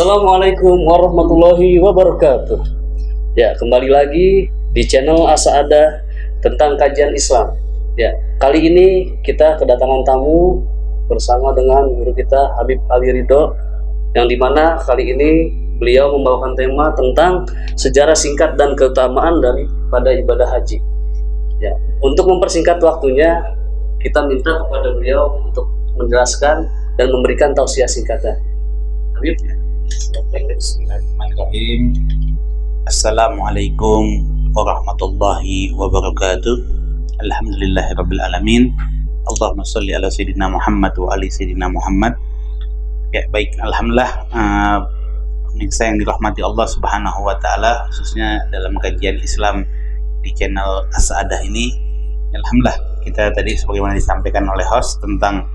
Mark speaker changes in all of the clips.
Speaker 1: Assalamualaikum warahmatullahi wabarakatuh. Ya, kembali lagi di channel As-Sa'adah tentang kajian Islam. Ya, kali ini kita kedatangan tamu bersama dengan guru kita Habib Ali Ridho, yang dimana kali ini beliau membawakan tema tentang sejarah singkat dan keutamaan daripada ibadah haji. Ya, untuk mempersingkat waktunya, kita minta kepada beliau untuk menjelaskan dan memberikan tausiah singkatnya. Habib.
Speaker 2: Bismillahirrahmanirrahim. Assalamualaikum warahmatullahi wabarakatuh. Alhamdulillahirabbil alamin. Allahumma shalli ala sayyidina Muhammad wa ali sayyidina Muhammad. Ya, baik, alhamdulillah, pemirsa yang dirahmati Allah Subhanahu wa taala, khususnya dalam kajian Islam di channel As-Sa'adah ini. Alhamdulillah, kita tadi sebagaimana disampaikan oleh host tentang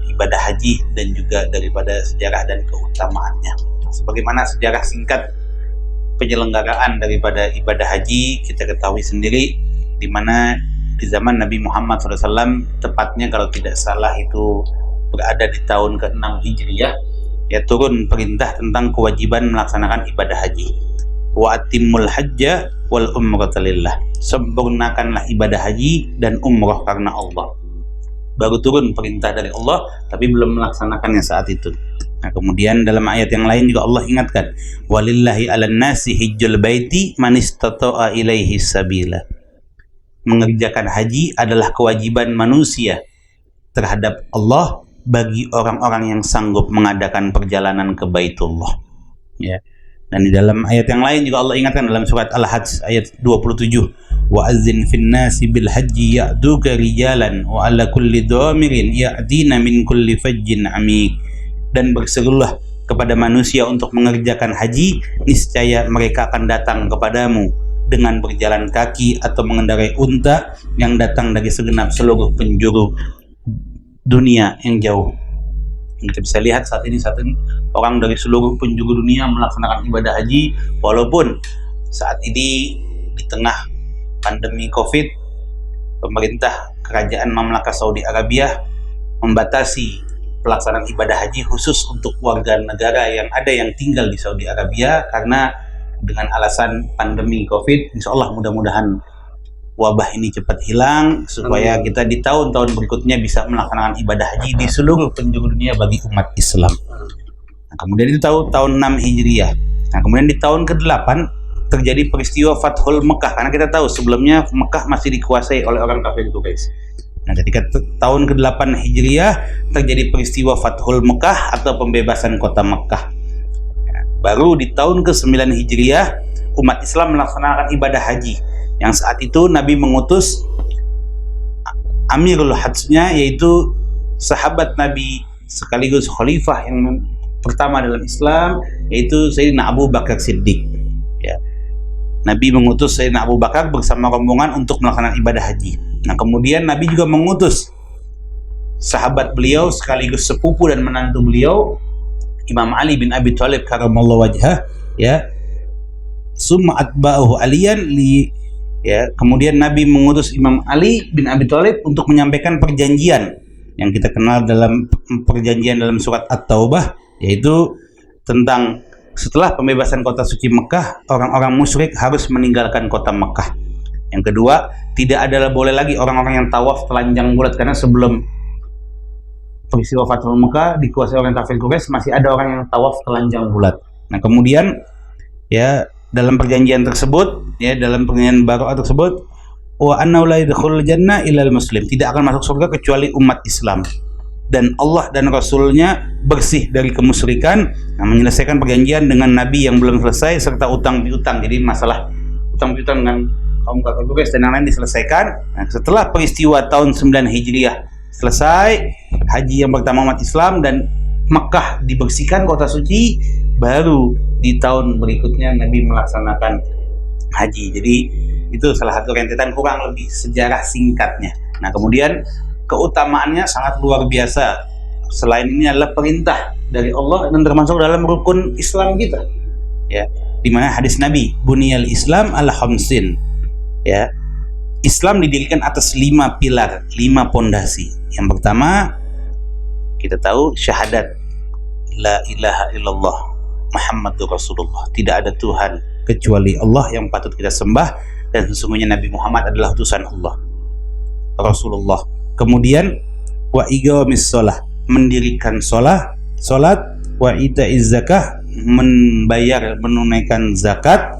Speaker 2: ibadah haji dan juga daripada sejarah dan keutamaannya. Sebagaimana sejarah singkat penyelenggaraan daripada ibadah haji, kita ketahui sendiri di mana di zaman Nabi Muhammad SAW, tepatnya kalau tidak salah itu berada di tahun ke-6 Hijriyah, ya, turun perintah tentang kewajiban melaksanakan ibadah haji. Wa atimmul hajja wal umrata lillah. Sempurnakanlah ibadah haji dan umrah karena Allah. Baru turun perintah dari Allah, tapi belum melaksanakannya saat itu. Nah, kemudian dalam ayat yang lain juga Allah ingatkan, walillahi 'alan nasi hijjul baiti man istata'a ilaihi sabila. Mengerjakan haji adalah kewajiban manusia terhadap Allah bagi orang-orang yang sanggup mengadakan perjalanan ke Baitullah. Ya. Dan di dalam ayat yang lain juga Allah ingatkan dalam surat Al-Hajj ayat 27, wa azzin fin nasi bil haji ya'duka rijalan wa ala kulli dhamirin ya'tina min kulli fajjin amik. Dan berserulah kepada manusia untuk mengerjakan haji, niscaya mereka akan datang kepadamu dengan berjalan kaki atau mengendarai unta yang datang dari segenap seluruh penjuru dunia yang jauh. Kita bisa lihat saat ini orang dari seluruh penjuru dunia melaksanakan ibadah haji, walaupun saat ini di tengah pandemi COVID, pemerintah kerajaan Mamlakah Saudi Arabia membatasi pelaksanaan ibadah haji khusus untuk warga negara yang ada yang tinggal di Saudi Arabia, karena dengan alasan pandemi COVID. Insya Allah mudah-mudahan wabah ini cepat hilang supaya kita di tahun-tahun berikutnya bisa melaksanakan ibadah haji di seluruh penjuru dunia bagi umat Islam. Nah, kemudian itu tahun 6 Hijriah. Nah, kemudian di tahun ke-8 terjadi peristiwa Fathul Mekah, karena kita tahu sebelumnya Mekah masih dikuasai oleh orang kafir Quraisy. Nah, ketika tahun ke-8 Hijriah terjadi peristiwa Fathul Mekah atau pembebasan kota Mekah. Nah, baru di tahun ke-9 Hijriah umat Islam melaksanakan ibadah haji, yang saat itu Nabi mengutus Amirul Hajjnya, yaitu sahabat Nabi sekaligus khalifah yang pertama dalam Islam, yaitu Sayyidina Abu Bakar Siddiq. Ya. Nabi mengutus Sayyidina Abu Bakar bersama rombongan untuk melaksanakan ibadah haji. Nah, kemudian Nabi juga mengutus sahabat beliau sekaligus sepupu dan menantu beliau, Imam Ali bin Abi Thalib karamallahu wajhah, ya. Summa atba'ahu aliyan li, ya, kemudian Nabi mengutus Imam Ali bin Abi Thalib untuk menyampaikan perjanjian yang kita kenal dalam perjanjian dalam surat At-Taubah, yaitu tentang setelah pembebasan kota suci Mekah, orang-orang musyrik harus meninggalkan kota Mekah. Yang kedua, tidak ada boleh lagi orang-orang yang tawaf telanjang bulat, karena sebelum peristiwa Fathul Mekah dikuasai orang kafir Quraisy masih ada orang yang tawaf telanjang bulat. Nah, kemudian, ya, dalam perjanjian tersebut, ya, dalam perjanjian baru tersebut, wa annahu la yadkhulul jannah illal muslim, tidak akan masuk surga kecuali umat Islam, dan Allah dan Rasulnya bersih dari kemusyrikan. Nah, menyelesaikan perjanjian dengan Nabi yang belum selesai serta utang piutang. Jadi masalah utang piutang dengan kaum kafir Quraisy dan yang lain diselesaikan. Nah, setelah peristiwa tahun 9 Hijriah selesai, haji yang pertama umat Islam dan Mekah dibersihkan kota suci, baru di tahun berikutnya Nabi melaksanakan haji. Jadi itu salah satu rentetan kurang lebih sejarah singkatnya. Nah, kemudian keutamaannya sangat luar biasa. Selain ini adalah perintah dari Allah dan termasuk dalam rukun Islam kita, ya, di mana hadis Nabi, buniyal Islam ala khamsin, ya, Islam didirikan atas 5 pilar, 5 pondasi. Yang pertama, kita tahu syahadat la ilaha illallah Muhammadur Rasulullah. Tidak ada Tuhan kecuali Allah yang patut kita sembah, dan sesungguhnya Nabi Muhammad adalah utusan Allah, Rasulullah. Kemudian wa iqamis shalah, mendirikan salat, wa itaiz zakah, membayar menunaikan zakat,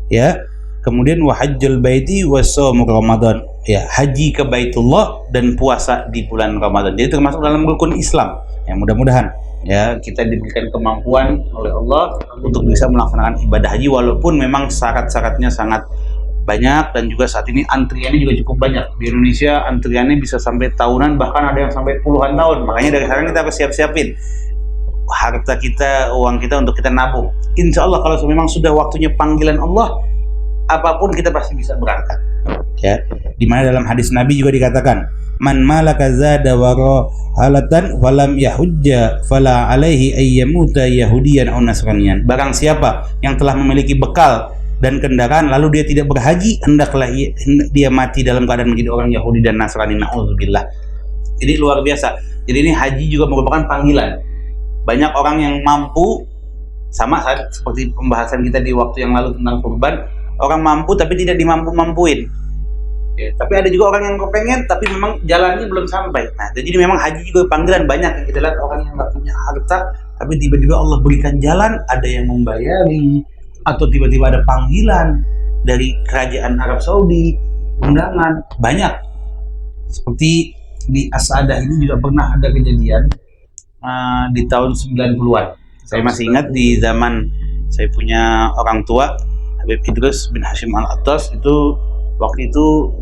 Speaker 2: ya. Kemudian wa hajjul baiti wa shaum Ramadan, ya, haji ke Baitullah dan puasa di bulan Ramadan. Jadi termasuk dalam rukun Islam. Ya, mudah-mudahan ya kita diberikan kemampuan oleh Allah untuk bisa melaksanakan ibadah haji, walaupun memang syarat-syaratnya sangat banyak, dan juga saat ini antriannya juga cukup banyak. Di Indonesia antriannya bisa sampai tahunan, bahkan ada yang sampai puluhan tahun. Makanya dari sekarang kita harus siap-siapin harta kita, uang kita untuk kita nabung. Insya Allah kalau memang sudah waktunya panggilan Allah, apapun kita pasti bisa berangkat. Ya, di mana dalam hadis Nabi juga dikatakan, man malaka zada wa halatan walam yahujja fala alaihi ayyamuta yahudiyan aw nasraniyan. Barang siapa yang telah memiliki bekal dan kendaraan lalu dia tidak berhaji, hendaklah dia mati dalam keadaan menjadi orang Yahudi dan Nasrani. Na'udzubillah. Jadi luar biasa. Jadi ini haji juga merupakan panggilan. Banyak orang yang mampu, sama seperti pembahasan kita di waktu yang lalu tentang kurban, orang mampu tapi tidak dimampu-mampuin. Ya, tapi ada juga orang yang kepengen tapi memang jalannya belum sampai. Nah, jadi memang haji juga panggilan. Banyak yang kita lihat orang yang nggak punya harta tapi tiba-tiba Allah berikan jalan, ada yang membayari, atau tiba-tiba ada panggilan dari kerajaan Arab Saudi, undangan. Banyak. Seperti di As-Sa'adah ini juga pernah ada kejadian di tahun 90-an. Saya masih ingat di zaman saya punya orang tua, Habib Idrus bin Hashim Al-Attas, itu waktu itu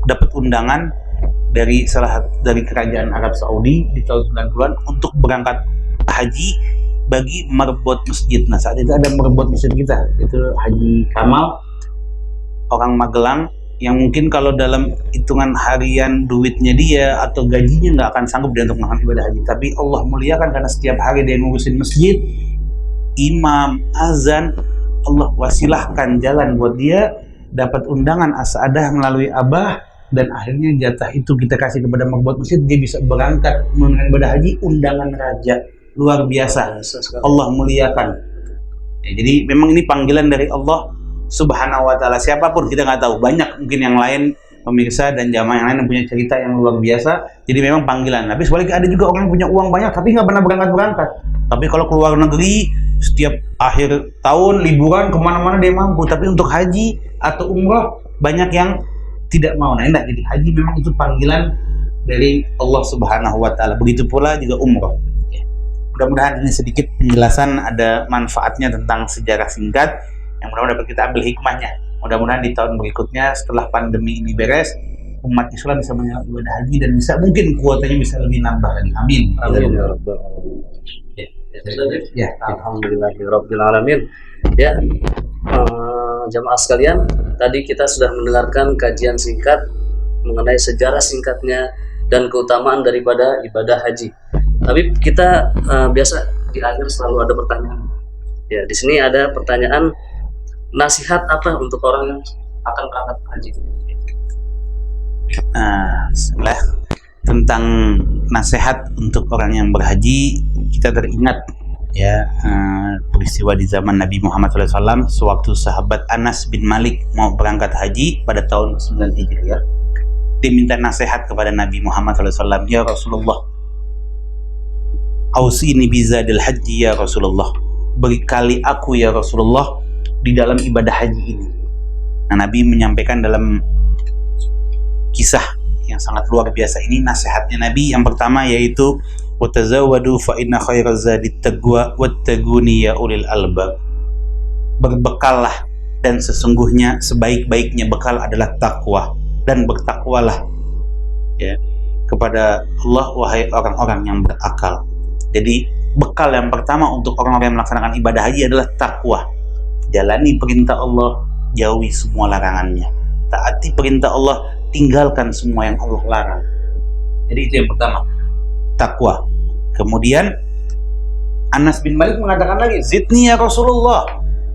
Speaker 2: dapat undangan dari kerajaan Arab Saudi di tahun 90-an untuk berangkat haji bagi merebot masjid. Nah, saat itu ada merebot masjid kita, itu Haji Kamal, orang Magelang, yang mungkin kalau dalam hitungan harian duitnya dia atau gajinya nggak akan sanggup dia untuk melakukan ibadah haji. Tapi Allah muliakan karena setiap hari dia ngurusin masjid, imam, azan, Allah wasilahkan jalan buat dia, dapat undangan As-Sa'adah melalui abah, dan akhirnya jatah itu kita kasih kepada merebot masjid, dia bisa berangkat menunaikan ibadah haji, undangan raja. Luar biasa, Allah muliakan. Ya, jadi memang ini panggilan dari Allah Subhanahu wa ta'ala. Siapapun kita nggak tahu, banyak mungkin yang lain pemirsa dan jamaah yang lain yang punya cerita yang luar biasa. Jadi memang panggilan. Tapi sebaliknya ada juga orang yang punya uang banyak tapi nggak pernah berangkat. Tapi kalau keluar negeri setiap akhir tahun liburan kemana-mana dia mampu. Tapi untuk haji atau umrah banyak yang tidak mau. Nah, enggak. Jadi haji memang itu panggilan dari Allah Subhanahu wa ta'ala. Begitu pula juga umrah. Mudah-mudahan ini sedikit penjelasan, ada manfaatnya tentang sejarah singkat yang mudah-mudahan dapat kita ambil hikmahnya. Mudah-mudahan di tahun berikutnya setelah pandemi ini beres, umat Islam bisa menyelesaikan ibadah haji dan bisa mungkin kuotanya bisa lebih nambah lagi. Amin.
Speaker 1: Amin ya rabbal alamin. Ya, alhamdulillahirabbil alamin. Ya, jamaah sekalian, tadi kita sudah mendengarkan kajian singkat mengenai sejarah singkatnya dan keutamaan daripada ibadah haji. Tapi kita biasa di akhir selalu ada pertanyaan. Ya, di sini ada pertanyaan, nasihat apa untuk orang yang akan berangkat haji?
Speaker 2: Setelah tentang nasihat untuk orang yang berhaji, kita teringat ya peristiwa di zaman Nabi Muhammad SAW sewaktu sahabat Anas bin Malik mau berangkat haji pada tahun 9 Hijriah. Dia minta nasihat kepada Nabi Muhammad SAW, ya Rasulullah, ausini bizadil haji ya Rasulullah, berkali aku ya Rasulullah di dalam ibadah haji ini. Nah, Nabi menyampaikan dalam kisah yang sangat luar biasa ini nasihatnya Nabi. Yang pertama yaitu watazawwadu fa inna khairaz zadit taqwa wattaquni ya ulil albab. Berbekallah dan sesungguhnya sebaik-baiknya bekal adalah takwa, dan bertakwalah ya kepada Allah wahai orang-orang yang berakal. Jadi bekal yang pertama untuk orang-orang yang melaksanakan ibadah haji adalah takwa. Jalani perintah Allah, jauhi semua larangannya. Taati perintah Allah, tinggalkan semua yang Allah larang. Jadi itu yang pertama, takwa. Kemudian Anas bin Malik mengatakan lagi, zidni ya Rasulullah,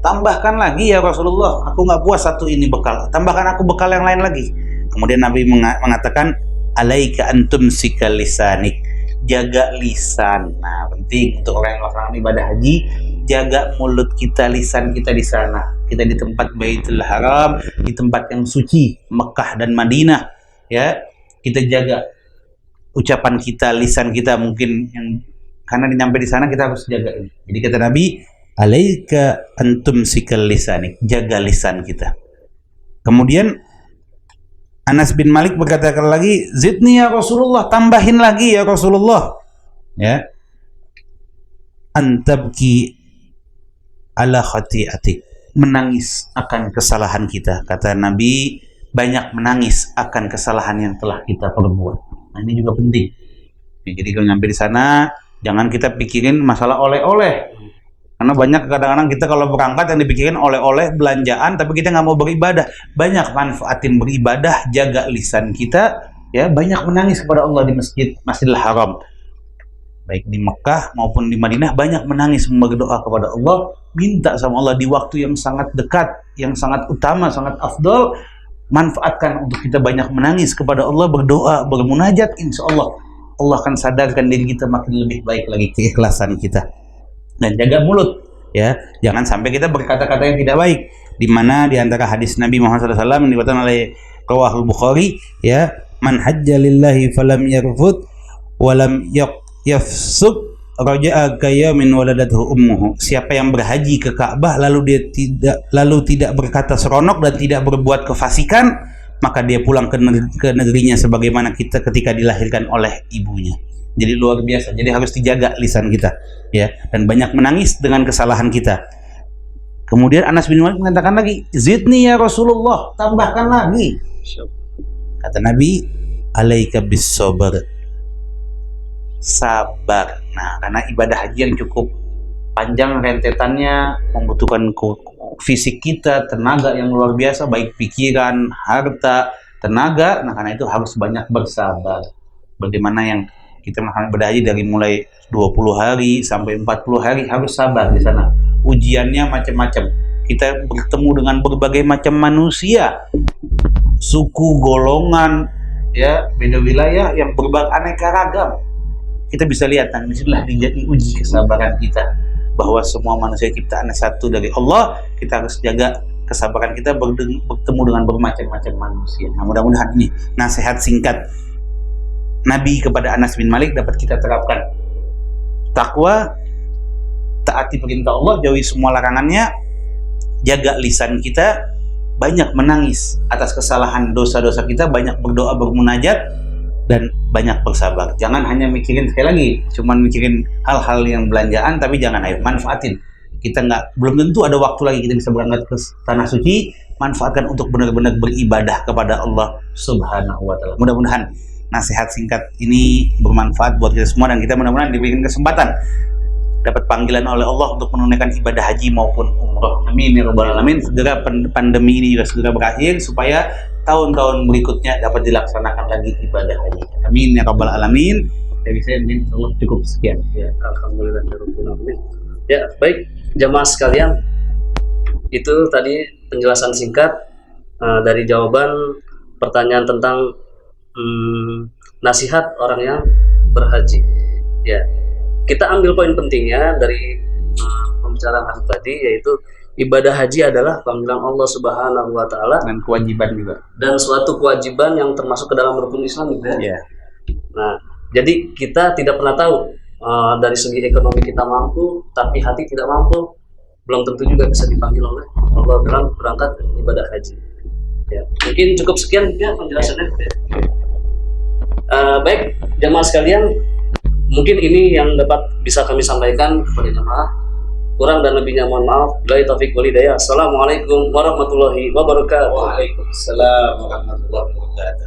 Speaker 2: tambahkan lagi ya Rasulullah, aku nggak puas satu ini bekal, tambahkan aku bekal yang lain lagi. Kemudian Nabi mengatakan, alaika antum sikal lisanik, jaga lisan. Nah, penting untuk orang yang melaksanakan ibadah haji, jaga mulut kita, lisan kita di sana. Kita di tempat Baitul Haram, di tempat yang suci, Mekah dan Madinah, ya. Kita jaga ucapan kita, lisan kita, mungkin yang karena nyampe di sana kita harus jaga ini. Jadi kata Nabi, alaika antum sikal lisanik, jaga lisan kita. Kemudian Anas bin Malik berkata lagi, zidni ya Rasulullah, tambahin lagi ya Rasulullah, ya, antabki ala khati'atik, menangis akan kesalahan kita. Kata Nabi, banyak menangis akan kesalahan yang telah kita perbuat. Nah, ini juga penting. Jadi kalau nyampe di sana, jangan kita pikirin masalah oleh-oleh. Karena banyak kadang-kadang kita kalau berangkat yang dipikirin oleh-oleh, belanjaan, tapi kita nggak mau beribadah. Banyak manfaatin beribadah, jaga lisan kita, ya, banyak menangis kepada Allah di Masjidil Haram. Baik di Mekah maupun di Madinah, banyak menangis berdoa kepada Allah, minta sama Allah di waktu yang sangat dekat, yang sangat utama, sangat afdal. Manfaatkan untuk kita banyak menangis kepada Allah, berdoa, bermunajat, insya Allah Allah akan sadarkan diri kita makin lebih baik lagi keikhlasan kita. Dan jaga mulut, ya, jangan sampai kita berkata-kata yang tidak baik. Di mana di antara hadis Nabi Muhammad SAW yang diriwayatkan oleh Rawahul Bukhari, ya, man hajja lillahi falam yarfud walam yafsuk raja'a kayamin waladathu ummuhu. Siapa yang berhaji ke Ka'bah lalu tidak berkata seronok dan tidak berbuat kefasikan, maka dia pulang ke negerinya sebagaimana kita ketika dilahirkan oleh ibunya. Jadi luar biasa. Jadi harus dijaga lisan kita, ya, dan banyak menangis dengan kesalahan kita. Kemudian Anas bin Malik mengatakan lagi, zidni ya Rasulullah, tambahkan lagi. Kata Nabi, alaika bis sabr, sabar. Nah, karena ibadah haji yang cukup panjang rentetannya, membutuhkan fisik kita, tenaga yang luar biasa, baik pikiran, harta, tenaga. Nah, karena itu harus banyak bersabar. Bagaimana yang kita melakukan ibadah haji dari mulai 20 hari sampai 40 hari harus sabar di sana. Ujiannya macam-macam. Kita bertemu dengan berbagai macam manusia, suku, golongan, ya, beda wilayah yang beraneka ragam. Kita bisa lihat, dan disinilah diuji kesabaran kita, bahwa semua manusia ciptaan satu dari Allah. Kita harus jaga kesabaran kita bertemu dengan bermacam-macam manusia. Nah, mudah-mudahan ini nasihat singkat Nabi kepada Anas bin Malik dapat kita terapkan. Takwa, taati perintah Allah, jauhi semua larangannya, jaga lisan kita, banyak menangis atas kesalahan dosa-dosa kita, banyak berdoa, bermunajat, dan banyak bersabar. Jangan hanya mikirin, sekali lagi, cuman mikirin hal-hal yang belanjaan, tapi jangan, ayo manfaatin. Kita belum tentu ada waktu lagi kita bisa berangkat ke tanah suci, manfaatkan untuk benar-benar beribadah kepada Allah Subhanahu wa Ta'ala. Mudah-mudahan nasihat singkat ini bermanfaat buat kita semua, dan kita mudah-mudahan diberikan kesempatan dapat panggilan oleh Allah untuk menunaikan ibadah haji maupun umrah. Amin ya rabbal alamin. Segera pandemi ini juga segera berakhir supaya tahun-tahun berikutnya dapat dilaksanakan lagi ibadah haji. Amin ya rabbal alamin. Dari saya mungkin Allah cukup sekian.
Speaker 1: Ya, alhamdulillah. Ya, baik jamaah sekalian, itu tadi penjelasan singkat dari jawaban pertanyaan tentang nasihat orang yang berhaji. Ya, kita ambil poin pentingnya dari pembicaraan tadi, yaitu ibadah haji adalah panggilan Allah Subhanahu wa Ta'ala,
Speaker 2: dan kewajiban juga,
Speaker 1: dan suatu kewajiban yang termasuk ke dalam rukun Islam gitu ya.
Speaker 2: Yeah.
Speaker 1: Nah, jadi kita tidak pernah tahu dari segi ekonomi kita mampu, tapi hati tidak mampu, belum tentu juga bisa dipanggil oleh Allah dalam berangkat ibadah haji. Ya, mungkin cukup sekian ya penjelasannya. Baik jamaah sekalian, mungkin ini yang dapat bisa kami sampaikan kepada jamaah. Kurang dan lebihnya mohon maaf. Billahi taufiq wal hidayah. Assalamualaikum warahmatullahi wabarakatuh.
Speaker 2: Waalaikumsalam warahmatullahi wabarakatuh.